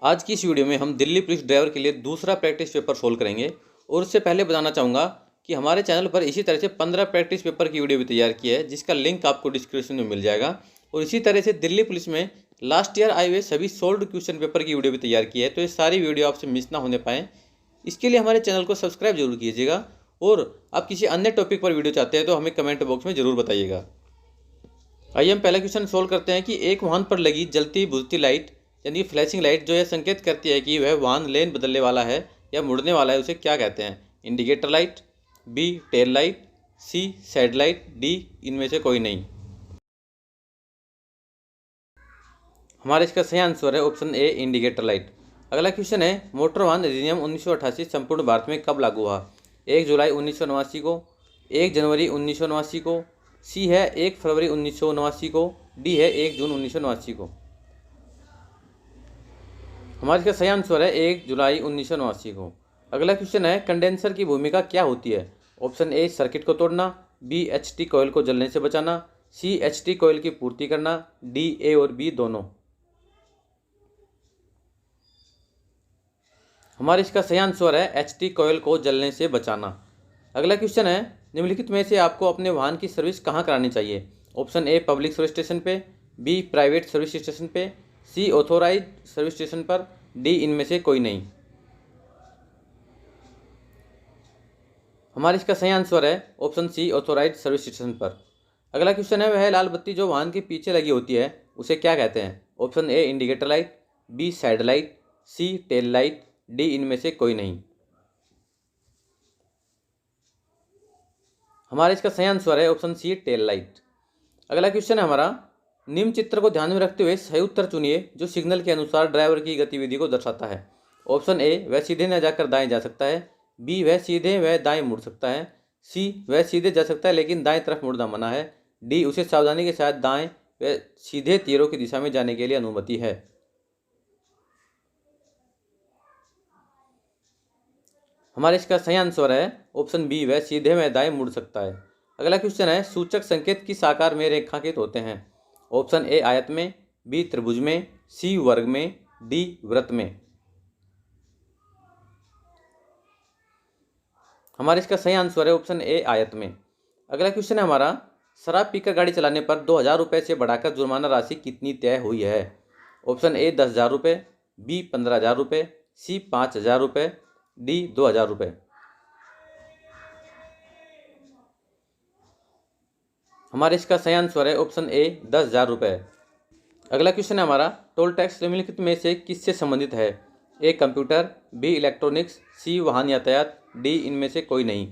आज की इस वीडियो में हम दिल्ली पुलिस ड्राइवर के लिए दूसरा प्रैक्टिस पेपर सोल्व करेंगे। और उससे पहले बताना चाहूँगा कि हमारे चैनल पर इसी तरह से 15 प्रैक्टिस पेपर की वीडियो भी तैयार की है, जिसका लिंक आपको डिस्क्रिप्शन में मिल जाएगा। और इसी तरह से दिल्ली पुलिस में लास्ट ईयर आए हुए सभी सोल्व्ड क्वेश्चन पेपर की वीडियो भी तैयार की है, तो ये सारी वीडियो आपसे मिस ना होने पाएँ, इसके लिए हमारे चैनल को सब्सक्राइब जरूर कीजिएगा। और आप किसी अन्य टॉपिक पर वीडियो चाहते हैं तो हमें कमेंट बॉक्स में ज़रूर बताइएगा। आइए हम पहला क्वेश्चन सोल्व करते हैं कि एक वाहन पर लगी जलती बुझती लाइट यानी फ्लैशिंग लाइट जो यह संकेत करती है कि वह वाहन लेन बदलने वाला है या मुड़ने वाला है, उसे क्या कहते हैं? Indicator light, B tail light, C side light, D इनमें से कोई नहीं। हमारा इसका सही आंसर है ऑप्शन ए इंडिकेटर लाइट। अगला क्वेश्चन है मोटर वाहन अधिनियम 1988 संपूर्ण भारत में कब लागू हुआ? 1 जुलाई 1989 को, 1 जनवरी 1989 को, सी है 1 फरवरी 1989 को, डी है 1 जून 1989 को। हमारे इसका सही आंसर है 1 जुलाई 1989 को। अगला क्वेश्चन है कंडेंसर की भूमिका क्या होती है? ऑप्शन ए सर्किट को तोड़ना, बी एचटी कॉइल को जलने से बचाना, सी एचटी कॉइल की पूर्ति करना, डी ए और बी दोनों। हमारे इसका सही आंसर है एचटी कॉइल को जलने से बचाना। अगला क्वेश्चन है निम्नलिखित में से आपको अपने वाहन की सर्विस कहाँ करानी चाहिए? Option A public service station पे, बी प्राइवेट सर्विस स्टेशन पे, सी ऑथोराइज सर्विस स्टेशन पर, डी इनमें से कोई नहीं। हमारा इसका सही आंसर है option C authorise service station पर। अगला क्वेश्चन है वह लाल बत्ती जो वाहन के पीछे लगी होती है उसे क्या कहते हैं? Option A indicator light, B side light, C tail light, D इनमें से कोई नहीं। हमारा इसका सही आंसर है ऑप्शन सी टेल लाइट। अगला क्वेश्चन है हमारा निम्न चित्र को ध्यान में रखते हुए सही उत्तर चुनिए जो सिग्नल के अनुसार ड्राइवर की गतिविधि को दर्शाता है। ऑप्शन ए वह सीधे न जाकर दाएं जा सकता है, बी वह दाएं मुड़ सकता है, सी वह सीधे जा सकता है लेकिन दाएं तरफ मुड़ना मना है, डी उसे सावधानी के साथ दाएं व सीधे तीरों की दिशा में जाने के लिए अनुमति है। हमारे इसका सही आंसर है ऑप्शन बी वह सीधे में दाएं मुड़ सकता है। अगला क्वेश्चन है सूचक संकेत किस आकार में रेखांकित होते हैं? ऑप्शन ए आयत में, बी त्रिभुज में, सी वर्ग में, डी वृत्त में। हमारे इसका सही आंसर है ऑप्शन ए आयत में। अगला क्वेश्चन है हमारा शराब पीकर गाड़ी चलाने पर 2,000 रुपये से बढ़ाकर जुर्माना राशि कितनी तय हुई है? ऑप्शन ए 10,000 रुपये, बी 15,000 रुपये, सी 5,000 रुपये, डी 2,000 रुपये। हमारे इसका सही आंसर है ऑप्शन ए 10,000 रुपये। अगला क्वेश्चन है हमारा टोल टैक्स निम्नलिखित में से किससे संबंधित है? ए कंप्यूटर, बी इलेक्ट्रॉनिक्स, सी वाहन यातायात, डी इनमें से कोई नहीं।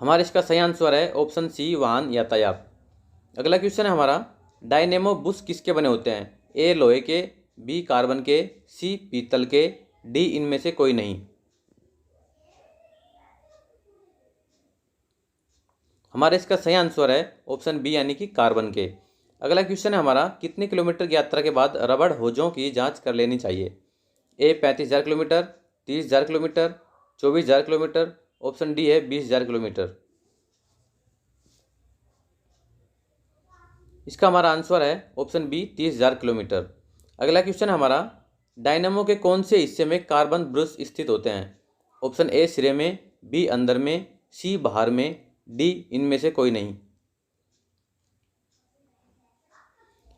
हमारे इसका सही आंसर है ऑप्शन सी वाहन यातायात। अगला क्वेश्चन है हमारा डायनेमो बुश किसके बने होते हैं? ए लोहे के, बी कार्बन के, सी पीतल के, डी इनमें से कोई नहीं। हमारे इसका सही आंसर है ऑप्शन बी यानी कि कार्बन के। अगला क्वेश्चन है हमारा कितने किलोमीटर की यात्रा के बाद रबड़ होजों की जांच कर लेनी चाहिए? ए 35,000 kilometre, 30,000 kilometre, 24,000 kilometre, option D है 20,000 किलोमीटर। इसका हमारा आंसर है ऑप्शन बी 30,000 किलोमीटर। अगला क्वेश्चन है हमारा डायनामो के कौन से हिस्से में कार्बन ब्रश स्थित होते हैं? ऑप्शन ए सिरे में, बी अंदर में, सी बाहर में, डी इनमें से कोई नहीं।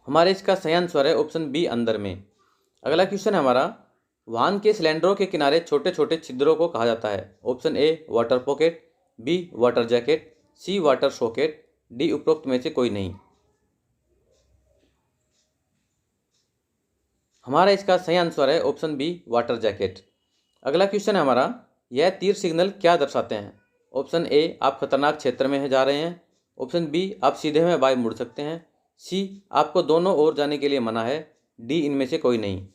हमारे इसका सही आंसर है ऑप्शन बी अंदर में। अगला क्वेश्चन है हमारा वाहन के सिलेंडरों के किनारे छोटे छोटे छिद्रों को कहा जाता है? Option A water pocket, B water jacket, C water socket, D उपरोक्त में से कोई नहीं। हमारा इसका सही आंसर है ऑप्शन बी वाटर जैकेट। अगला क्वेश्चन है हमारा यह तीर सिग्नल क्या दर्शाते हैं? ऑप्शन ए आप खतरनाक क्षेत्र में जा रहे हैं, ऑप्शन बी आप सीधे में बाएं मुड़ सकते हैं, सी आपको दोनों ओर जाने के लिए मना है, डी इनमें से कोई नहीं।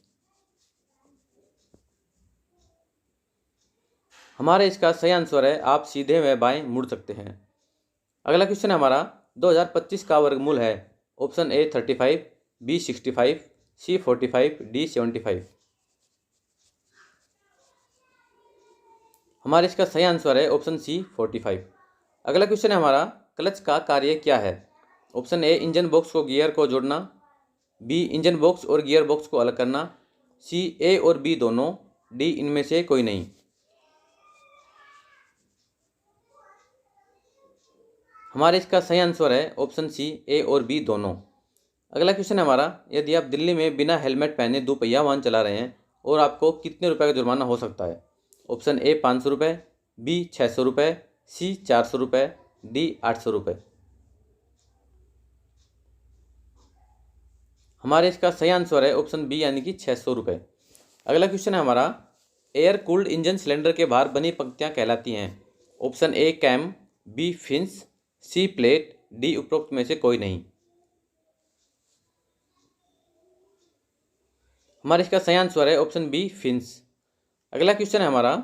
हमारे इसका सही आंसर है आप सीधे में बाएं मुड़ सकते हैं। अगला क्वेश्चन है हमारा 2025 का वर्गमूल है? Option A 35, B 65, C 45, D 75। हमारे इसका सही आंसर है ऑप्शन सी 45। अगला क्वेश्चन है हमारा क्लच का कार्य क्या है? ऑप्शन ए इंजन बॉक्स को गियर को जोड़ना, बी इंजन बॉक्स और गियर बॉक्स को अलग करना, सी ए और बी दोनों, डी इनमें से कोई नहीं। हमारे इसका सही आंसर है ऑप्शन सी, ए और बी दोनों। अगला क्वेश्चन है हमारा, यदि आप दिल्ली में बिना हेलमेट पहने दोपहिया वाहन चला रहे हैं और आपको कितने रुपए का जुर्माना हो सकता है? ऑप्शन ए 500 रुपये, बी 600 रुपये, सी 400 रुपये, डी 800 रुपये। हमारे इसका सही आंसर है ऑप्शन बी यानी कि 600 रुपये। अगला क्वेश्चन है हमारा, एयर कूल्ड इंजन सिलेंडर के बाहर बनी पंक्तियां कहलाती हैं? Option A cam, B fins, C plate, D उपरोक्त में से कोई नहीं। हमारे इसका सही आंसर है ऑप्शन बी फिंस। अगला क्वेश्चन है हमारा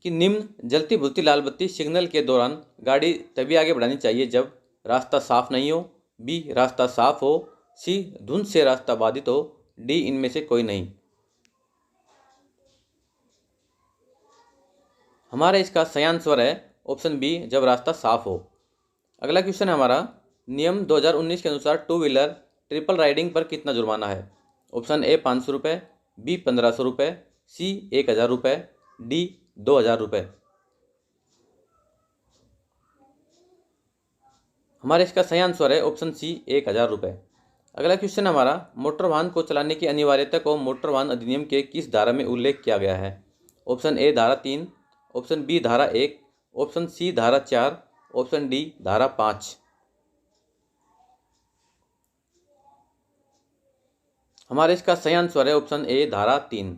कि निम्न जलती बुझती लाल बत्ती सिग्नल के दौरान गाड़ी तभी आगे बढ़ानी चाहिए जब रास्ता साफ नहीं हो, बी रास्ता साफ हो, सी धुंध से रास्ता बाधित हो, डी इनमें से कोई नहीं। हमारा इसका सही आंसर है ऑप्शन बी, जब रास्ता साफ हो। अगला क्वेश्चन है हमारा, नियम 2019 के अनुसार टू व्हीलर ट्रिपल राइडिंग पर कितना जुर्माना है? ऑप्शन ए 500 रुपये, बी 1500 रुपये, सी 1000 रुपये, डी 2000 रुपये। हमारे इसका सही आंसर है ऑप्शन सी 1000 रुपये। अगला क्वेश्चन हमारा, मोटर वाहन को चलाने की अनिवार्यता को मोटर वाहन अधिनियम के किस धारा में उल्लेख किया गया है? ऑप्शन ए धारा 3, ऑप्शन बी धारा 1, ऑप्शन सी धारा 4, ऑप्शन डी धारा 5। हमारे इसका सही आंसर है ऑप्शन ए धारा 3।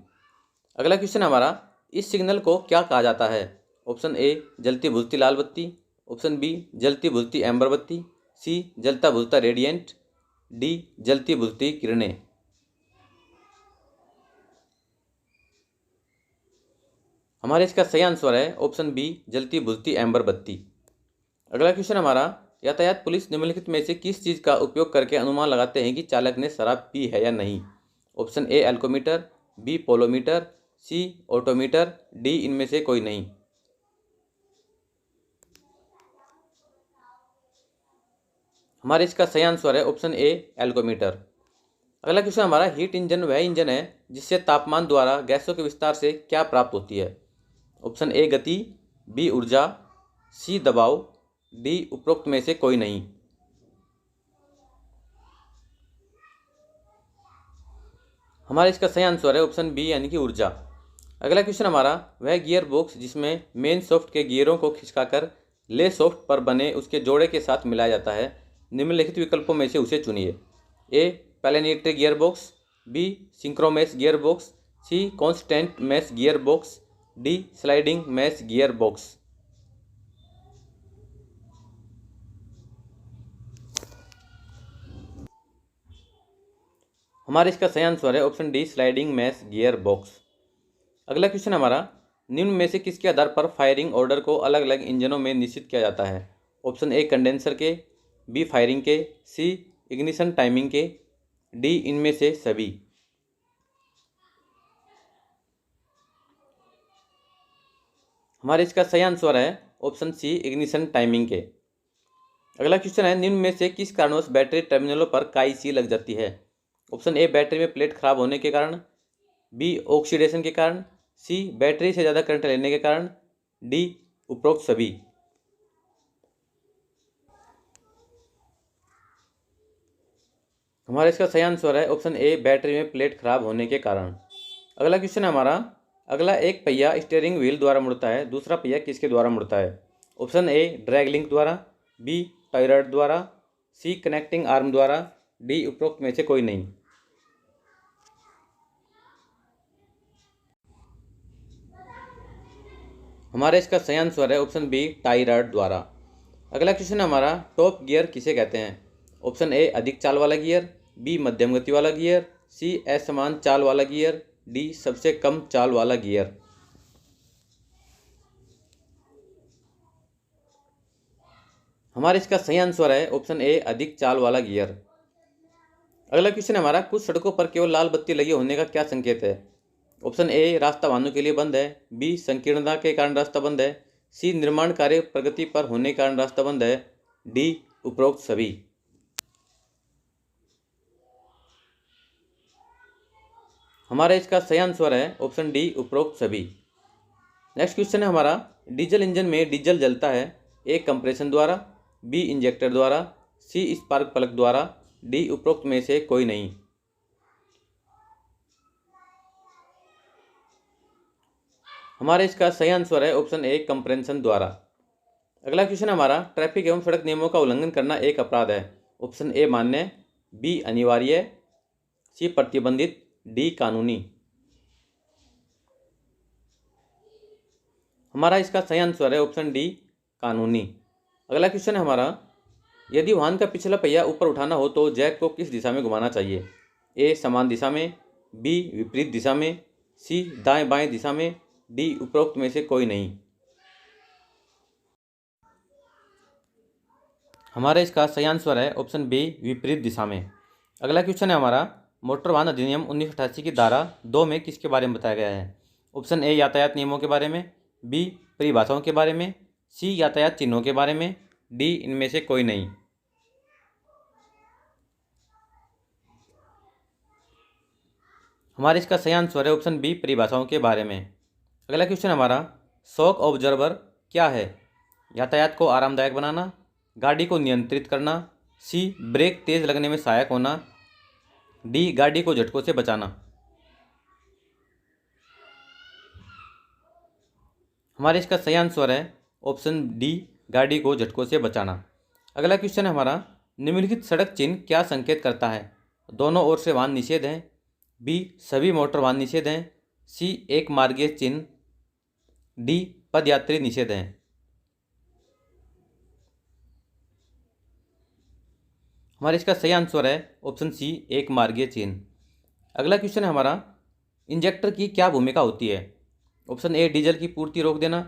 अगला क्वेश्चन हमारा, इस सिग्नल को क्या कहा जाता है? ऑप्शन ए जलती बुझती लाल बत्ती, ऑप्शन बी जलती बुझती एम्बर बत्ती, सी जलता बुझता रेडिएंट, डी जलती बुझती किरणें। हमारे इसका सही आंसर है ऑप्शन बी जलती बुझती एम्बर बत्ती। अगला क्वेश्चन हमारा, यातायात पुलिस निम्नलिखित में से किस चीज़ का उपयोग करके अनुमान लगाते हैं कि चालक ने शराब पी है या नहीं? Option A alcometer, B polometer, C autometer, D इनमें से कोई नहीं। हमारे इसका सही आंसर है ऑप्शन ए एल्कोमीटर। अगला क्वेश्चन हमारा, हीट इंजन वह इंजन है जिससे तापमान द्वारा गैसों के विस्तार से क्या प्राप्त होती है? ऑप्शन ए गति, बी ऊर्जा, सी दबाव, डी उपरोक्त में से कोई नहीं। हमारे इसका सही आंसर है ऑप्शन बी यानी कि ऊर्जा। अगला क्वेश्चन हमारा, वह गियर बॉक्स जिसमें मेन सॉफ्ट के गियरों को खिसकाकर ले सॉफ्ट पर बने उसके जोड़े के साथ मिलाया जाता है, निम्नलिखित विकल्पों में से उसे चुनिए। A planetary gear box, B synchromesh gear box, C constant mesh gear box, D sliding mesh gear box. हमारे इसका सही आंसर है option D sliding mesh gear box. अगला क्वेश्चन हमारा, निम्न में से किसके आधार पर फायरिंग ऑर्डर को अलग अलग इंजनों में निश्चित किया जाता है? ऑप्शन ए कंडेंसर के, बी फायरिंग के, सी इग्निशन टाइमिंग के, डी इनमें से सभी। हमारे इसका सही आंसर है ऑप्शन सी इग्निशन टाइमिंग के। अगला क्वेश्चन है, निम्न में से किस कारणवश बैटरी टर्मिनलों पर काई सी लग जाती है? ऑप्शन ए बैटरी में प्लेट खराब होने के कारण, बी ऑक्सीडेशन के कारण, सी बैटरी से ज़्यादा करंट लेने के कारण, डी उपरोक्त सभी। हमारा इसका सही आंसर है ऑप्शन ए बैटरी में प्लेट खराब होने के कारण। अगला क्वेश्चन है हमारा, अगला एक पहिया स्टीयरिंग व्हील द्वारा मुड़ता है, दूसरा पहिया किसके द्वारा मुड़ता है? ऑप्शन ए ड्रैग लिंक द्वारा, बी टाई रॉड द्वारा, सी कनेक्टिंग आर्म द्वारा, डी उपरोक्त में से कोई नहीं। हमारा इसका सही आंसर है ऑप्शन बी टाई रॉड द्वारा। अगला क्वेश्चन है हमारा, टॉप गियर किसे कहते हैं? ऑप्शन ए अधिक चाल वाला गियर, बी मध्यम गति वाला गियर, सी असमान चाल वाला गियर, डी सबसे कम चाल वाला गियर। हमारे इसका सही आंसर है ऑप्शन ए अधिक चाल वाला गियर। अगला क्वेश्चन है हमारा, कुछ सड़कों पर केवल लाल बत्ती लगी होने का क्या संकेत है? ऑप्शन ए रास्ता वाहनों के लिए बंद है, बी संकीर्णता के कारण रास्ता बंद है, सी निर्माण कार्य प्रगति पर होने के कारण रास्ता बंद है, डी उपरोक्त सभी। हमारा इसका सही आंसर है ऑप्शन डी, उपरोक्त सभी। नेक्स्ट क्वेश्चन है हमारा, डीजल इंजन में डीजल जलता है ए कंप्रेशन द्वारा, बी इंजेक्टर द्वारा, सी स्पार्क प्लग द्वारा, डी उपरोक्त में से कोई नहीं। हमारे इसका सही आंसर है ऑप्शन ए, कंप्रेशन द्वारा। अगला क्वेश्चन हमारा, ट्रैफिक एवं सड़क नियमों का उल्लंघन करना एक अपराध है। ऑप्शन ए मान्य, बी अनिवार्य, सी प्रतिबंधित, डी कानूनी। हमारा इसका सही आंसर है ऑप्शन डी, कानूनी। अगला क्वेश्चन है हमारा, यदि वाहन का पिछला पहिया ऊपर उठाना हो तो जैक को किस दिशा में घुमाना चाहिए। ए समान दिशा में, बी विपरीत दिशा में, सी दाएं बाएं दिशा में, डी उपरोक्त में से कोई नहीं। हमारा इसका सही आंसर है ऑप्शन बी, विपरीत दिशा में। अगला क्वेश्चन है हमारा, मोटर वाहन अधिनियम 1988 की धारा 2 में किसके बारे में बताया गया है। ऑप्शन ए यातायात नियमों के बारे में, बी परिभाषाओं के बारे में, सी यातायात चिन्हों के बारे में, डी इनमें से कोई नहीं। हमारे इसका सही आंसर है ऑप्शन बी, परिभाषाओं के बारे में। अगला क्वेश्चन हमारा, शॉक ऑब्जर्वर क्या है। यातायात को आरामदायक बनाना, गाड़ी को नियंत्रित करना, सी ब्रेक तेज लगने में सहायक होना, डी गाड़ी को झटकों से बचाना। हमारे इसका सही आंसर है ऑप्शन डी, गाड़ी को झटकों से बचाना। अगला क्वेश्चन है हमारा, निम्नलिखित सड़क चिन्ह क्या संकेत करता है। दोनों ओर से वाहन निषेध है, बी सभी मोटर वाहन निषेध हैं, सी एक मार्गीय चिन्ह, डी पदयात्री निषेध है। हमारे इसका सही आंसर है ऑप्शन सी, एक मार्गीय चिन्ह। अगला क्वेश्चन है हमारा, इंजेक्टर की क्या भूमिका होती है। ऑप्शन ए डीजल की पूर्ति रोक देना,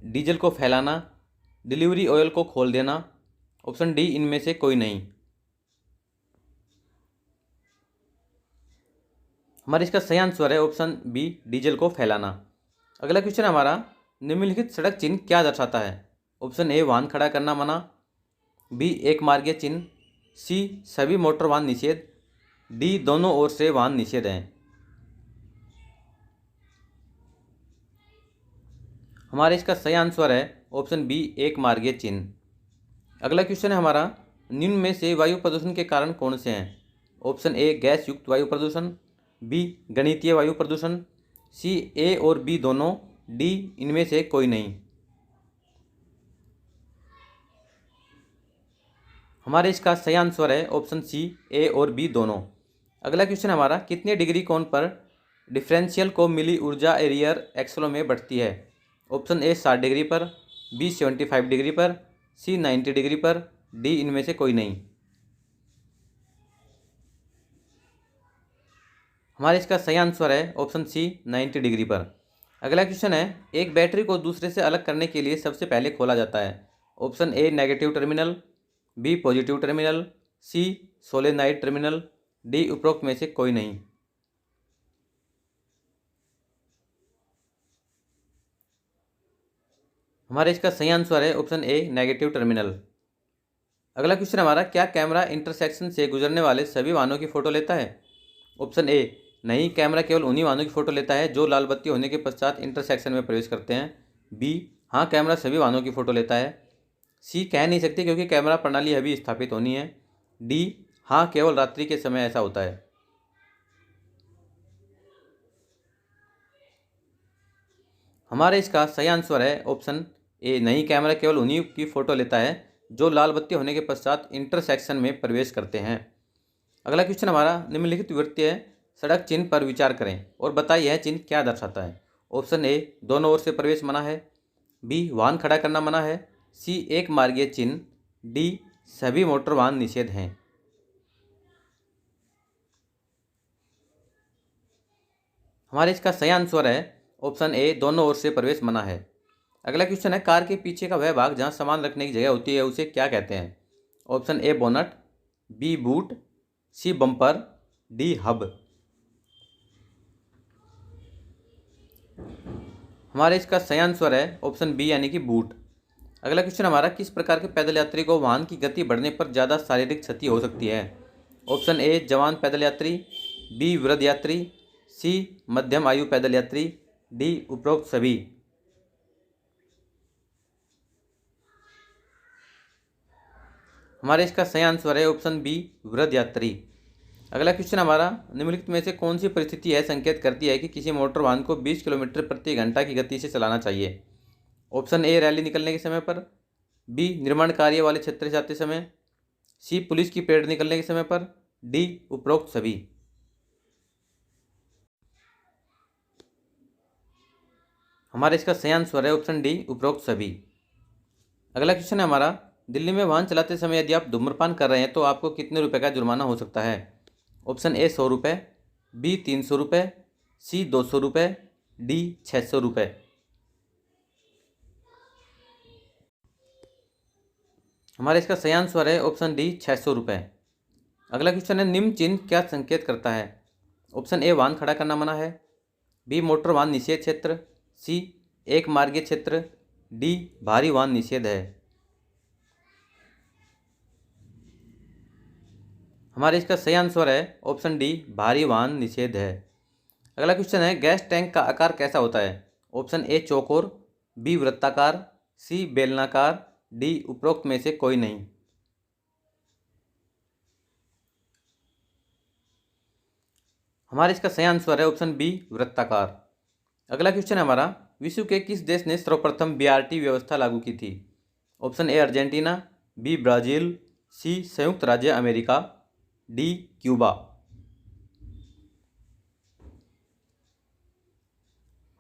डीजल को फैलाना, डिलीवरी ऑयल को खोल देना, ऑप्शन डी इनमें से कोई नहीं। हमारे इसका सही आंसर है ऑप्शन बी, डीजल को फैलाना। अगला क्वेश्चन हमारा, निम्नलिखित सड़क चिन्ह क्या दर्शाता है। ऑप्शन ए वाहन खड़ा करना मना, बी एक मार्गीय चिन्ह, सी सभी मोटर वाहन निषेध, डी दोनों ओर से वाहन निषेध हैं। हमारे इसका सही आंसर है ऑप्शन बी, एक मार्गीय चिन्ह। अगला क्वेश्चन है हमारा, निम्न में से वायु प्रदूषण के कारण कौन से हैं। ऑप्शन ए गैस युक्त वायु प्रदूषण, बी गणितीय वायु प्रदूषण, सी ए और बी दोनों, डी इनमें से कोई नहीं। हमारे इसका सही आंसर है ऑप्शन सी, ए और बी दोनों। अगला क्वेश्चन हमारा, कितने डिग्री कोण पर डिफरेंशियल को मिली ऊर्जा एरियर एक्सलों में बढ़ती है। ऑप्शन ए 60 डिग्री पर, बी 75 डिग्री पर, सी 90 डिग्री पर, डी इनमें से कोई नहीं। हमारे इसका सही आंसर है ऑप्शन सी, 90 डिग्री पर। अगला क्वेश्चन है, एक बैटरी को दूसरे से अलग करने के लिए सबसे पहले खोला जाता है। Option A negative terminal, B positive terminal, C solenoid terminal, D उपरोक्त में से कोई नहीं। हमारे इसका सही आंसर है ऑप्शन ए नेगेटिव टर्मिनल। अगला क्वेश्चन हमारा, क्या कैमरा इंटरसेक्शन से गुजरने वाले सभी वाहनों की फ़ोटो लेता है। ऑप्शन ए नहीं, कैमरा केवल उन्हीं वाहनों की फ़ोटो लेता है जो लाल बत्ती होने के पश्चात इंटरसेक्शन में प्रवेश करते हैं। बी हाँ, कैमरा सभी वाहनों की फ़ोटो लेता है। सी कह नहीं सकती क्योंकि कैमरा प्रणाली अभी स्थापित होनी है। डी हाँ, केवल रात्रि के समय ऐसा होता है। हमारे इसका सही आंसर है ऑप्शन ए नहीं, कैमरा केवल उन्हीं की फ़ोटो लेता है जो लाल बत्ती होने के पश्चात इंटरसेक्शन में प्रवेश करते हैं। अगला क्वेश्चन हमारा, निम्नलिखित वृत्तीय सड़क चिन्ह पर विचार करें और बताइए यह चिन्ह क्या दर्शाता है। ऑप्शन ए दोनों ओर से प्रवेश मना है, बी वाहन खड़ा करना मना है, सी एक मार्गीय चिन्ह, डी सभी मोटर वाहन निषेध हैं। हमारे इसका सही आंसर है ऑप्शन ए दोनों ओर से प्रवेश मना है। अगला क्वेश्चन है, कार के पीछे का वह भाग जहां सामान रखने की जगह होती है उसे क्या कहते हैं। Option A bonnet, B boot, C bumper, D hub. हमारे इसका सही आंसर है ऑप्शन बी यानी कि बूट। अगला क्वेश्चन हमारा, किस प्रकार के पैदल यात्री को वाहन की गति बढ़ने पर ज़्यादा शारीरिक क्षति हो सकती है। ऑप्शन ए जवान पैदल यात्री, बी वृद्ध यात्री, सी मध्यम आयु पैदल यात्री, डी उपरोक्त सभी। हमारे इसका सही आंसर है ऑप्शन बी वृद्ध यात्री। अगला क्वेश्चन हमारा, निम्नलिखित में से कौन सी परिस्थिति है संकेत करती है कि किसी मोटर वाहन को 20 किलोमीटर प्रति घंटा की गति से चलाना चाहिए। ऑप्शन ए रैली निकलने के समय पर, बी निर्माण कार्य वाले क्षेत्र से जाते समय, सी पुलिस की परेड निकलने के समय पर, डी उपरोक्त सभी। हमारा इसका सही आंसर है ऑप्शन डी उपरोक्त सभी। अगला क्वेश्चन है हमारा, दिल्ली में वाहन चलाते समय यदि आप धूम्रपान कर रहे हैं तो आपको कितने रुपए का जुर्माना हो सकता है। ऑप्शन ए 100 रुपये, बी 300 रुपये, सी 200 रुपये, डी 600 रुपये। हमारे इसका सही आंसर है ऑप्शन डी 600 रुपये। अगला क्वेश्चन है, निम्न चिन्ह क्या संकेत करता है। ऑप्शन ए वाहन खड़ा करना मना है, बी मोटर वाहन निषेध क्षेत्र, सी एक मार्गीय क्षेत्र, डी भारी वाहन निषेध है। हमारे इसका सही आंसर है ऑप्शन डी भारी वाहन निषेध है। अगला क्वेश्चन है, गैस टैंक का आकार कैसा होता है। ऑप्शन ए चौकोर, बी वृत्ताकार, सी बेलनाकार, डी उपरोक्त में से कोई नहीं। हमारे इसका सही आंसर है ऑप्शन बी वृत्ताकार। अगला क्वेश्चन है हमारा, विश्व के किस देश ने सर्वप्रथम बीआरटी व्यवस्था लागू की थी। Option A Argentina, B Brazil, C संयुक्त राज्य अमेरिका, डी क्यूबा।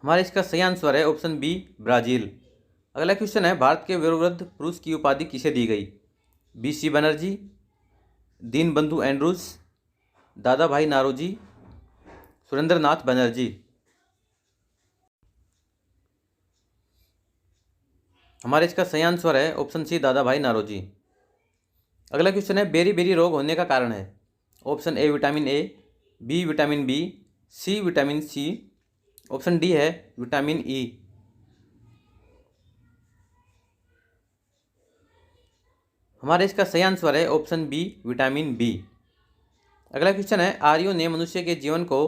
हमारे इसका सही आंसर है ऑप्शन बी ब्राज़ील। अगला क्वेश्चन है, भारत के वीरवृद्ध पुरुष की उपाधि किसे दी गई। B C Banerjee, Dinabandhu Andrews, Dadabhai Naoroji, Surendra नाथ बनर्जी। हमारे इसका सही आंसर है ऑप्शन सी दादा भाई नारोजी। अगला क्वेश्चन है, बेरी बेरी रोग होने का कारण है। Option A vitamin A, B vitamin B, C vitamin C, option D है विटामिन ई। हमारे इसका सही आंसर है ऑप्शन बी विटामिन बी। अगला क्वेश्चन है, आर्यों ने मनुष्य के जीवन को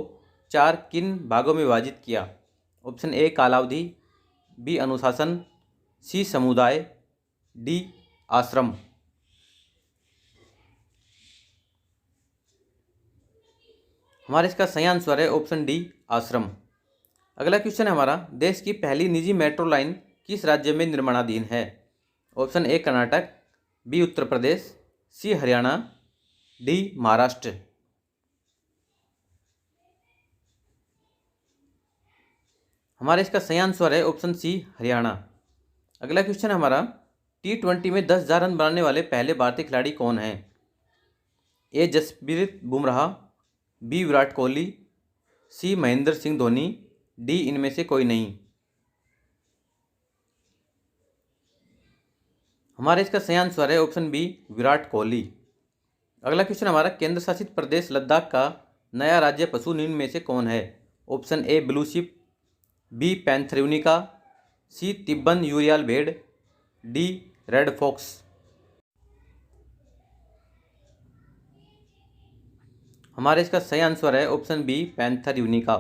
4 किन भागों में विभाजित किया। ऑप्शन ए कालावधि, बी अनुशासन, सी समुदाय, डी आश्रम। हमारे इसका सही आंसर है ऑप्शन डी आश्रम। अगला क्वेश्चन है हमारा, देश की पहली निजी मेट्रो लाइन किस राज्य में निर्माणाधीन है। Option A Karnataka, B Uttar Pradesh, C Haryana, D Maharashtra. हमारे इसका सही आंसर है ऑप्शन सी हरियाणा। अगला क्वेश्चन है हमारा, T20 में 10,000 रन बनाने वाले पहले भारतीय खिलाड़ी कौन हैं। ए जसप्रीत बुमराह, बी विराट कोहली, सी महेंद्र सिंह धोनी, डी इनमें से कोई नहीं। हमारे इसका सही आंसर है ऑप्शन बी विराट कोहली। अगला क्वेश्चन हमारा, केंद्र शासित प्रदेश लद्दाख का नया राज्य पशु निम्न में से कौन है। Option A blue sheep, B पैंथर यूनिका, सी तिब्बन यूरियाल भेड़, डी रेड फॉक्स। हमारे इसका सही आंसर है ऑप्शन बी पैंथर यूनिका।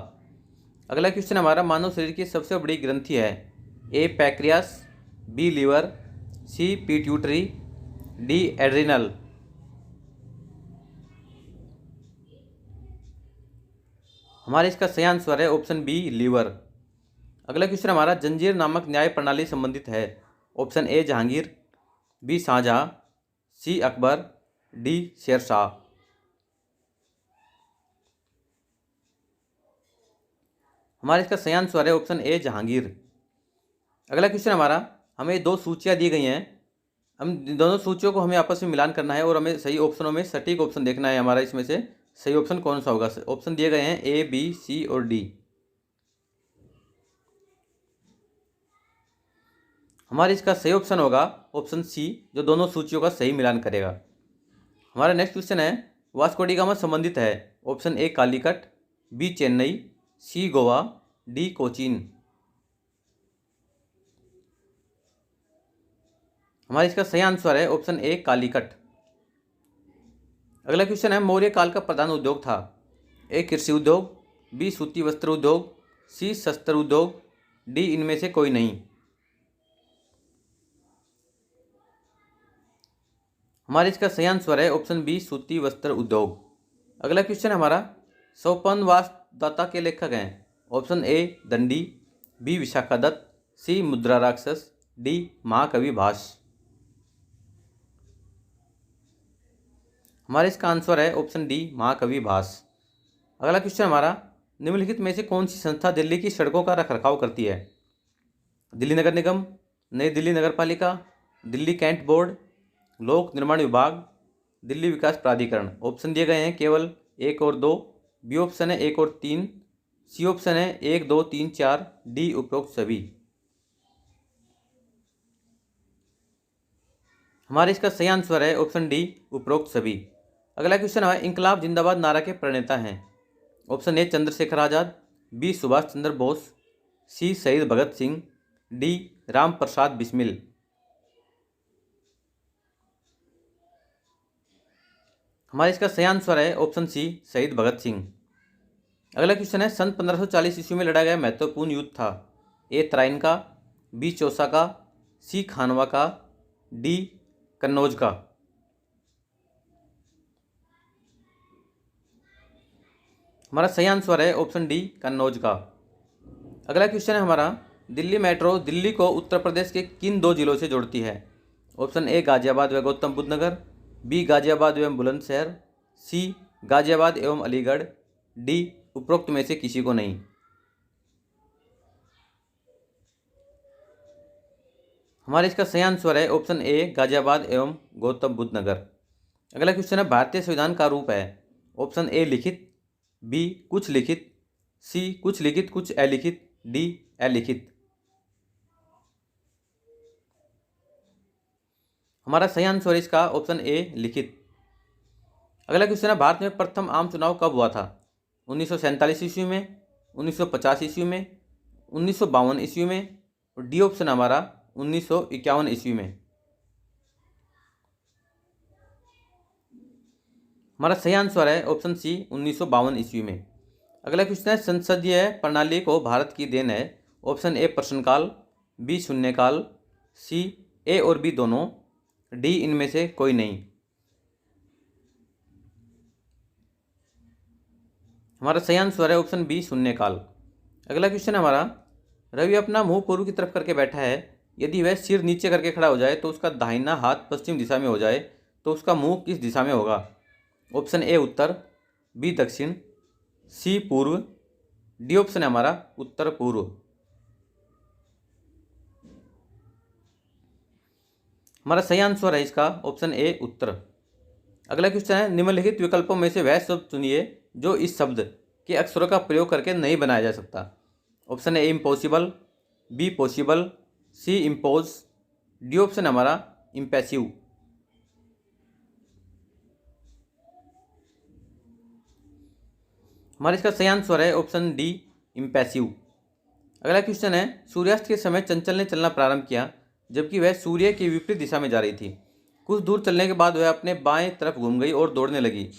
अगला क्वेश्चन हमारा, मानव शरीर की सबसे बड़ी ग्रंथि है। A pancreas, B liver, C pituitary, D adrenal. हमारे इसका सही आंसर है ऑप्शन बी लीवर। अगला क्वेश्चन हमारा, जंजीर नामक न्याय प्रणाली संबंधित है। Option A Jahangir, B Shahjahan, C Akbar, D Sher Shah. हमारे इसका सही आंसर है ऑप्शन ए जहांगीर। अगला क्वेश्चन हमारा, हमें 2 सूचियाँ दी गई हैं, हम दोनों सूचियों को हमें आपस में मिलान करना है और हमें सही ऑप्शनों में सटीक ऑप्शन देखना है। हमारा इसमें से सही ऑप्शन कौन सा होगा। ऑप्शन दिए गए हैं ए, बी, सी और डी। हमारे इसका सही ऑप्शन होगा ऑप्शन सी, जो दोनों सूचियों का सही मिलान करेगा। हमारा नेक्स्ट क्वेश्चन है, वास्को डी गामा संबंधित है। Option A Calicut, B Chennai, C Goa, D Cochin. हमारा इसका सही आंसर है ऑप्शन ए कालीकट। अगला क्वेश्चन है, मौर्य काल का प्रधान उद्योग था। ए कृषि उद्योग, बी सूती वस्त्र उद्योग, सी शस्त्र उद्योग, डी इनमें से कोई नहीं। हमारे इसका सही आंसर है ऑप्शन बी सूती वस्त्र उद्योग। अगला क्वेश्चन हमारा, सोपानवासदाता के लेखक हैं। Option A Dandi, B Vishakhadatta, C Mudrarakshasa, D महाकवि भास। हमारे इसका आंसर है ऑप्शन डी महाकवि भास। अगला क्वेश्चन हमारा, निम्नलिखित में से कौन सी संस्था दिल्ली की सड़कों का रखरखाव करती है? दिल्ली नगर निगम, नई दिल्ली नगर पालिका, दिल्ली कैंट बोर्ड, लोक निर्माण विभाग, दिल्ली विकास प्राधिकरण। ऑप्शन दिए गए हैं केवल 1 और 2, बी ऑप्शन है 1 और 3, सी ऑप्शन है 1 2 3 4, डी उपरोक्त सभी। हमारे इसका सही आंसर है ऑप्शन डी उपरोक्त सभी। अगला क्वेश्चन है, इंकलाब जिंदाबाद नारा के प्रणेता हैं। Option A Chandrashekhar Azad, B Subhash Chandra Bose, C शहीद भगत सिंह, डी राम प्रसाद बिस्मिल। हमारे इसका सही आंसर है ऑप्शन सी शहीद भगत सिंह। अगला क्वेश्चन है, सन 1540 ईस्वी में लड़ा गया महत्वपूर्ण युद्ध था। ए तराइन का, बी चौसा का, सी खानवा का, डी कन्नौज का। हमारा सही आंसर है ऑप्शन डी कन्नौज का। अगला क्वेश्चन है हमारा, दिल्ली मेट्रो दिल्ली को उत्तर प्रदेश के किन 2 जिलों से जोड़ती है? ऑप्शन ए गाजियाबाद व गौतम बुद्ध नगर, बी गाजियाबाद एवं बुलंदशहर, सी गाजियाबाद एवं अलीगढ़, डी उपरोक्त में से किसी को नहीं। हमारे इसका सही आंसर है ऑप्शन ए गाजियाबाद एवं गौतम बुद्ध नगर। अगला क्वेश्चन है, भारतीय संविधान का रूप है। ऑप्शन ए लिखित, बी कुछ लिखित, सी कुछ लिखित कुछ अलिखित, डी अलिखित। हमारा सही आंसर है इसका ऑप्शन ए लिखित। अगला क्वेश्चन है, भारत में प्रथम आम चुनाव कब हुआ था? 1947 ईस्वी में, 1950 ईस्वी में, 1952 ईस्वी में, और डी ऑप्शन हमारा 1951 ईस्वी में। हमारा सही आंसर है ऑप्शन सी 1952 ईस्वी में। अगला क्वेश्चन है, संसदीय प्रणाली को भारत की देन है। ऑप्शन ए प्रश्नकाल, बी शून्यकाल, सी ए और बी दोनों, डी इनमें से कोई नहीं। हमारा सही आंसर है ऑप्शन बी शून्यकाल। अगला क्वेश्चन हमारा, रवि अपना मुंह पूर्व की तरफ करके बैठा है। यदि वह सिर नीचे करके खड़ा हो जाए तो उसका दाहिना हाथ पश्चिम दिशा में हो जाए तो उसका मुंह किस दिशा में होगा? ऑप्शन ए उत्तर, बी दक्षिण, सी पूर्व, डी ऑप्शन है हमारा उत्तर पूर्व। हमारा सही आंसर है इसका ऑप्शन ए उत्तर। अगला क्वेश्चन है, निम्नलिखित विकल्पों में से वह शब्द चुनिए जो इस शब्द के अक्षरों का प्रयोग करके नहीं बनाया जा सकता। Option A impossible, B possible, C impose, D option हमारा इम्पैसिव। हमारा इसका सही आंसर है ऑप्शन डी इम्पैसिव। अगला क्वेश्चन है, सूर्यास्त के समय चंचल ने चलना प्रारंभ किया जबकि वह सूर्य की विपरीत दिशा में जा रही थी। कुछ दूर चलने के बाद वह अपने बाएं तरफ घूम गई और दौड़ने लगी।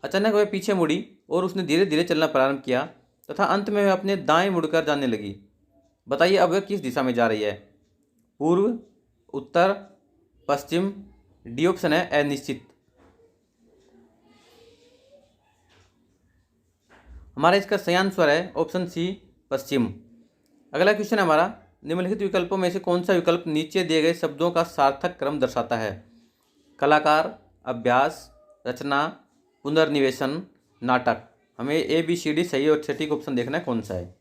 अचानक वह पीछे मुड़ी और उसने धीरे धीरे चलना प्रारंभ किया तथा अंत में वह अपने दाएं मुड़कर जाने लगी। बताइए अब वह किस दिशा में जा रही है? पूर्व, उत्तर, पश्चिम, डी ऑप्शन है अनिश्चित। हमारा इसका सही आंसर है ऑप्शन सी पश्चिम। अगला क्वेश्चन हमारा, निम्नलिखित विकल्पों में से कौन सा विकल्प नीचे दिए गए शब्दों का सार्थक क्रम दर्शाता है? कलाकार, अभ्यास, रचना, पुनर्निवेशन, नाटक। हमें ए बी सी डी सही और सटीक ऑप्शन देखना है कौन सा है।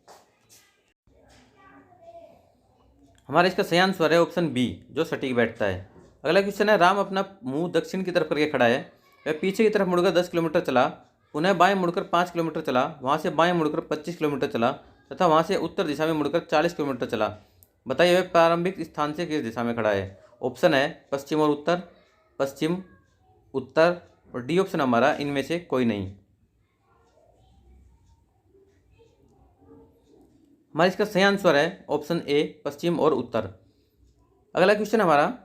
हमारा इसका सही आंसर है ऑप्शन बी जो सटीक बैठता है। अगला क्वेश्चन है, राम अपना मुंह दक्षिण की तरफ करके खड़ा है। वह पीछे की तरफ मुड़कर 10 किलोमीटर चला, पुनः बाएं मुड़कर 5 किलोमीटर चला, वहाँ से बाएं मुड़कर 25 किलोमीटर चला तथा वहाँ से उत्तर दिशा में मुड़कर 40 किलोमीटर चला। बताइए वह प्रारंभिक स्थान से किस दिशा में खड़ा है? ऑप्शन है पश्चिम और उत्तर, पश्चिम, उत्तर, और डी ऑप्शन हमारा इनमें से कोई नहीं। हमारा इसका सही आंसर है ऑप्शन ए पश्चिम और उत्तर। अगला क्वेश्चन हमारा,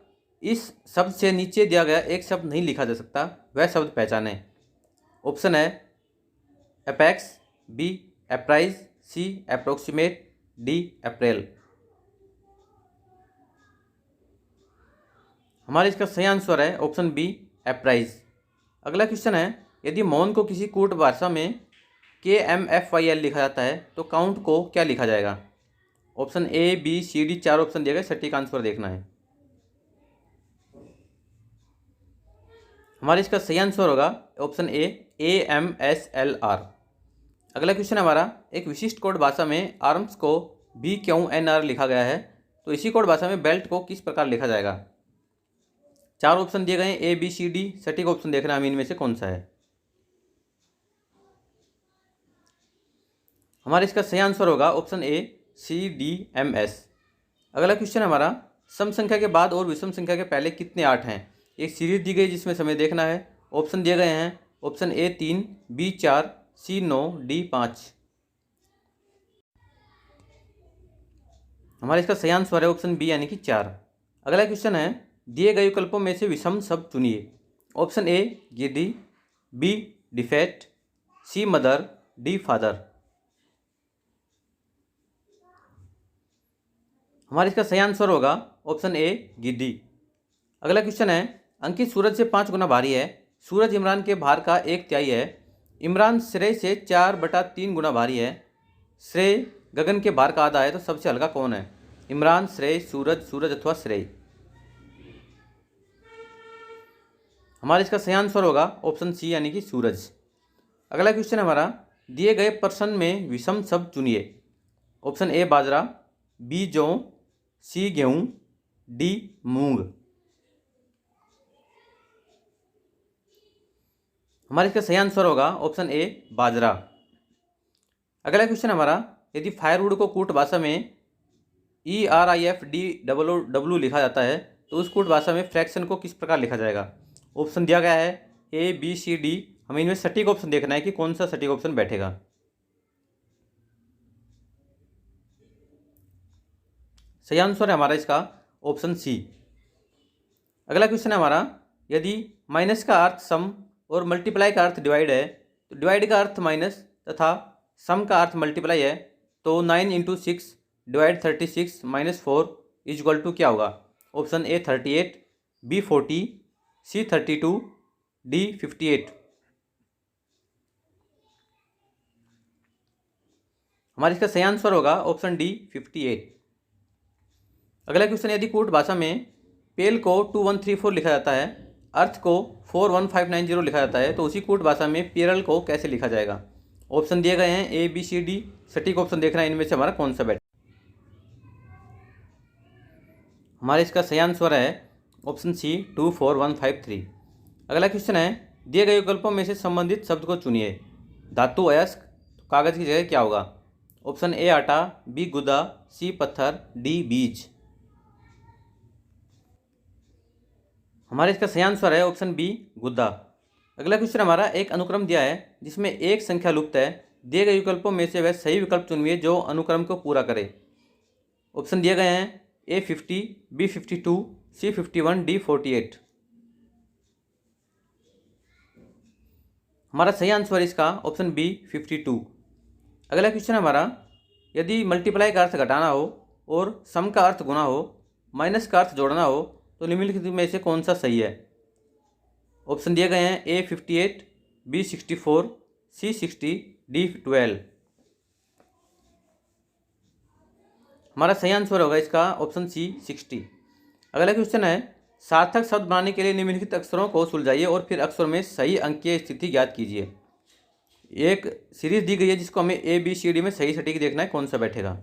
इस शब्द से नीचे दिया गया एक शब्द नहीं लिखा जा सकता, वह शब्द पहचाने। ऑप्शन है एपेक्स, बी अप्राइज, सी अप्रोक्सीमेट, डी अप्रैल। हमारे इसका सही आंसर है ऑप्शन बी अप्राइज। अगला क्वेश्चन है, यदि मौन को किसी कूट भाषा में KMFYL लिखा जाता है तो काउंट को क्या लिखा जाएगा? Option A, B, C, D, 4 option दिए गए, सटीक आंसर देखना है। हमारे इसका सही आंसर होगा ऑप्शन ए AMSLR। अगला क्वेश्चन है हमारा, एक विशिष्ट कोड भाषा में आर्म्स को BQNR लिखा गया है तो इसी कोड भाषा में बेल्ट को किस प्रकार लिखा जाएगा? 4 ऑप्शन दिए गए हैं, ए, बी, सी, डी, सटीक ऑप्शन देखना है इनमें से कौन सा है। हमारे इसका सही आंसर होगा ऑप्शन ए CDMS। अगला क्वेश्चन है हमारा, सम संख्या के बाद और विषम संख्या के पहले कितने 8 हैं? एक सीरीज दी गई जिसमें समय देखना है। ऑप्शन दिए गए हैं, option A 3, B 4, C 9, D 5। हमारे इसका सही आंसर है ऑप्शन बी यानी कि 4। अगला क्वेश्चन है, दिए गए विकल्पों में से विषम शब्द चुनिए। ऑप्शन ए गिद्दी, B defect, C mother, D father. हमारे इसका सही आंसर होगा ऑप्शन ए गिद्दी। अगला क्वेश्चन है, अंकित सूरज से 5 गुना भारी है, सूरज इमरान के भार का 1/3 है, इमरान श्रेय से 4/3 गुना भारी है, श्रेय गगन के भार का आधा है, तो सबसे हल्का कौन है? इमरान, श्रेय, सूरज, सूरज अथवा श्रेय। हमारे इसका सही आंसर होगा ऑप्शन सी यानी कि सूरज। अगला क्वेश्चन है हमारा, दिए गए प्रश्न में विषम शब्द चुनिए। ऑप्शन ए बाजरा, बी जौ, सी गेहूं, डी मूंग। हमारे इसका सही आंसर होगा ऑप्शन ए बाजरा। अगला क्वेश्चन हमारा, यदि फायरवुड को कूट भाषा में ERIFDWW लिखा जाता है तो उस कूट भाषा में फ्रैक्शन को किस प्रकार लिखा जाएगा? ऑप्शन दिया गया है ए, बी, सी, डी। हमें इनमें सटीक ऑप्शन देखना है कि कौन सा सटीक ऑप्शन बैठेगा। सही आंसर है हमारा इसका ऑप्शन सी। अगला क्वेश्चन है हमारा, यदि माइनस का अर्थ सम और मल्टीप्लाई का अर्थ डिवाइड है तो डिवाइड का अर्थ माइनस तथा सम का अर्थ मल्टीप्लाई है, तो 9 × 6 डिवाइड 36 -4 इक्वल टू क्या होगा? Option A 38, B 40, C 32, D 58। हमारे इसका सही आंसर होगा ऑप्शन डी 58। अगला क्वेश्चन, यदि कूट भाषा में पेल को 2134 लिखा जाता है, अर्थ को 41590 लिखा जाता है, तो उसी कूट भाषा में पेरल को कैसे लिखा जाएगा? ऑप्शन दिए गए हैं ए, बी, सी, डी। सटीक ऑप्शन देखना है इनमें से हमारा कौन सा बैठे। हमारे इसका सही आंसर है ऑप्शन सी 24153। अगला क्वेश्चन है, दिए गए विकल्पों में से संबंधित शब्द को चुनिए। धातु अयस्क, तो कागज की जगह क्या होगा? ऑप्शन ए आटा, बी गुदा, सी पत्थर, डी बीज। हमारे इसका सही आंसर है ऑप्शन बी गुद्दा। अगला क्वेश्चन हमारा, एक अनुक्रम दिया है जिसमें एक संख्या लुप्त है, दिए गए विकल्पों में से वह सही विकल्प चुनिए जो अनुक्रम को पूरा करे। ऑप्शन दिए गए हैं ए 50, बी 52, सी 51, डी 48। हमारा सही आंसर है इसका ऑप्शन बी 52। अगला क्वेश्चन हमारा, यदि मल्टीप्लाई का अर्थ घटाना हो और सम का अर्थ गुना हो, माइनस का अर्थ जोड़ना हो, तो निम्नलिखित में से कौन सा सही है? ऑप्शन दिए गए हैं ए 58, बी 64, सी 60, डी 12। हमारा सही आंसर होगा इसका ऑप्शन सी 60। अगला क्वेश्चन है, सार्थक शब्द बनाने के लिए निम्नलिखित अक्षरों को सुलझाइए और फिर अक्षरों में सही अंकीय स्थिति ज्ञात कीजिए। एक सीरीज दी गई है जिसको हमें ए, बी, सी, डी में सही सटीक देखना है कौन सा बैठेगा।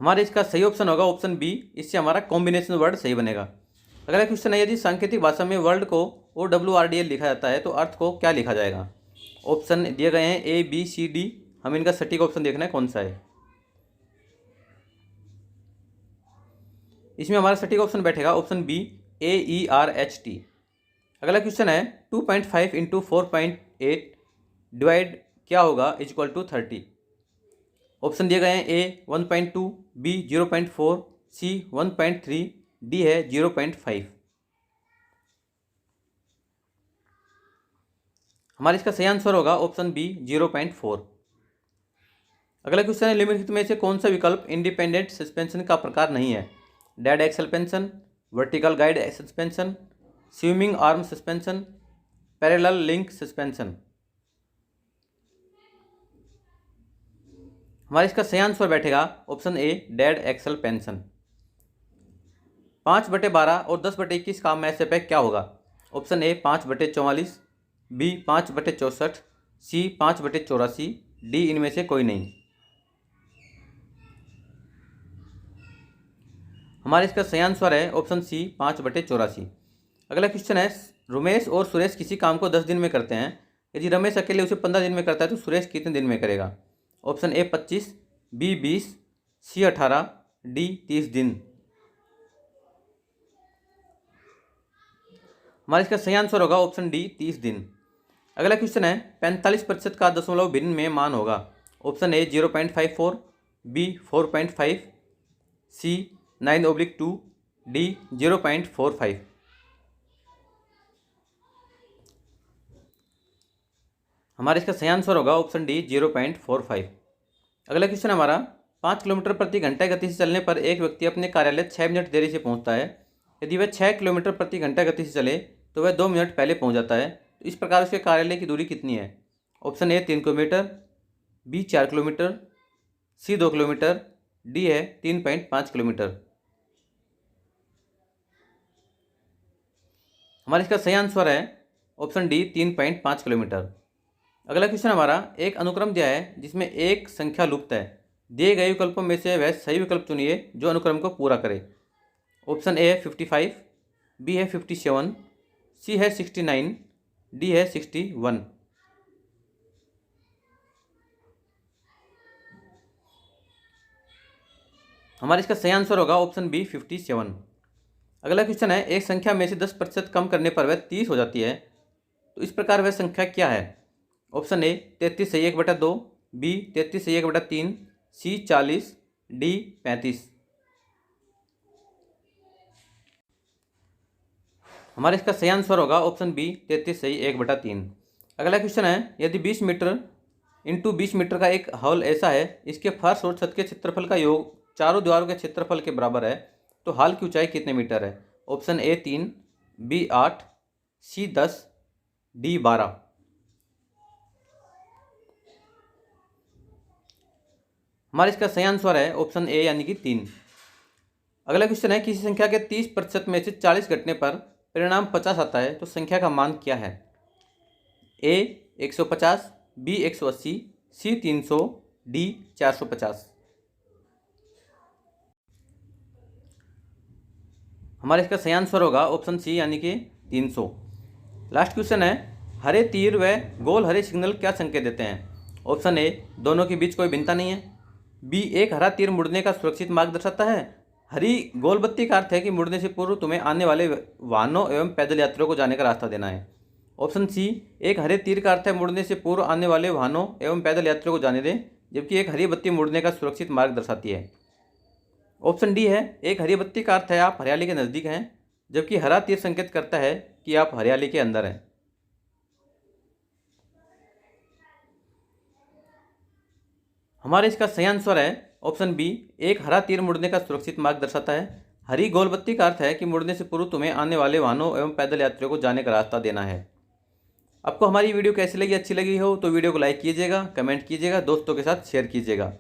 हमारे इसका सही ऑप्शन होगा ऑप्शन बी, इससे हमारा कॉम्बिनेशन वर्ड सही बनेगा। अगला क्वेश्चन है, यदि सांकेतिक भाषा में वर्ड को OWRDL लिखा जाता है तो अर्थ को क्या लिखा जाएगा? ऑप्शन दिए गए हैं ए, बी, सी, डी। हमें इनका सटीक ऑप्शन देखना है कौन सा है। इसमें हमारा सटीक ऑप्शन बैठेगा ऑप्शन बी AERHT। अगला क्वेश्चन है, 2.5 × 4.8 डिवाइड क्या होगा इक्वल टू 30। ऑप्शन दिए गए हैं ए 1.2, बी 0.4, सी 1.3, डी है 0.5। हमारा इसका सही आंसर होगा ऑप्शन बी 0.4। अगला क्वेश्चन है, निम्नलिखित में से कौन सा विकल्प इंडिपेंडेंट सस्पेंशन का प्रकार नहीं है? Dead axle suspension, vertical guide suspension, swinging arm suspension, parallel link suspension. हमारा इसका सही आंसर बैठेगा ऑप्शन ए डेड एक्सेलपेंशन। 5/12 और 10/21 का मैच पे क्या होगा? Option A 5/44, B 5/64, C 5/84, D इनमें से कोई नहीं। हमारा इसका सही आंसर है ऑप्शन सी 5/84। अगला क्वेश्चन है, रमेश और सुरेश किसी काम को 10 दिन में करते हैं। यदि रमेश अकेले उसे 15 दिन में करता है तो सुरेश कितने दिन में करेगा? Option A 25, B 20, C 18, D 30 दिन। हमारा इसका सही आंसर होगा ऑप्शन डी 30 दिन। अगला क्वेश्चन है, 45% का दशमलव भिन्न में मान होगा। Option A 0.54, B 4.5, C 9/2, D 0.45। हमारा इसका सही आंसर होगा ऑप्शन डी 0.45। अगला क्वेश्चन हमारा, 5 किलोमीटर प्रति घंटा गति से चलने पर एक व्यक्ति अपने कार्यालय 6 मिनट देरी से पहुंचता है। यदि वह 6 किलोमीटर प्रति घंटा गति से चले तो वह 2 मिनट पहले पहुंच जाता है। तो इस प्रकार उसके कार्यालय की दूरी कितनी है? Option A 3 kilometre, B 4 kilometre, C 2 kilometre, D है 3.5 किलोमीटर। हमारा इसका सही आंसर है ऑप्शन डी 3.5 किलोमीटर। अगला क्वेश्चन हमारा, एक अनुक्रम दिया है जिसमें एक संख्या लुप्त है। दिए गए विकल्पों में से वह सही विकल्प चुनिए जो अनुक्रम को पूरा करे। ऑप्शन ए है 55, बी है 57, सी है 69, डी है 61। हमारा इसका सही आंसर होगा ऑप्शन बी 57। अगला क्वेश्चन है, एक संख्या में से 10% कम करने पर वह 30 हो जाती है। तो इस प्रकार वह संख्या क्या है? ऑप्शन ए 33 सही 1/2, बी 33 सही 1/3, सी 40, डी 35। हमारा इसका सही आंसर होगा ऑप्शन बी 33 सही 1/3। अगला क्वेश्चन है, यदि 20 मीटर इंटू 20 मीटर का एक हॉल ऐसा है, इसके फर्श और छत के क्षेत्रफल का योग चारों दीवारों के क्षेत्रफल के बराबर है, तो हॉल की ऊंचाई कितने मीटर है? Option A 3, B 8, C 10, D 12। हमारा इसका सही आंसर है ऑप्शन ए यानी कि 3। अगला क्वेश्चन है, किसी संख्या के 30% में से 40 घटने पर परिणाम 50 आता है तो संख्या का मान क्या है? ए 150, बी 180, सी 300, डी 450। हमारा इसका सही आंसर होगा ऑप्शन सी यानी कि 300। लास्ट क्वेश्चन है, हरे तीर व गोल हरे सिग्नल क्या संकेत देते हैं? ऑप्शन ए दोनों के बीच कोई भिन्नता नहीं है, बी एक हरा तीर मुड़ने का सुरक्षित मार्ग दर्शाता है, हरी गोल बत्ती का अर्थ है कि मुड़ने से पूर्व तुम्हें आने वाले वाहनों एवं पैदल यात्रियों को जाने का रास्ता देना है। ऑप्शन सी एक हरे तीर का अर्थ है मुड़ने से पूर्व आने वाले वाहनों एवं पैदल यात्रियों को जाने दें, जबकि एक हरी बत्ती मुड़ने का सुरक्षित मार्ग दर्शाती है। ऑप्शन डी है एक हरी बत्ती का अर्थ है आप हरियाली के नज़दीक हैं, जबकि हरा तीर संकेत करता है कि आप हरियाली के अंदर हैं। हमारे इसका सही आंसर है ऑप्शन बी एक हरा तीर मुड़ने का सुरक्षित मार्ग दर्शाता है। हरी गोल बत्ती का अर्थ है कि मुड़ने से पूर्व तुम्हें आने वाले वाहनों एवं पैदल यात्रियों को जाने का रास्ता देना है। आपको हमारी वीडियो कैसी लगी? अच्छी लगी हो तो वीडियो को लाइक कीजिएगा, कमेंट कीजिएगा, दोस्तों के साथ शेयर कीजिएगा।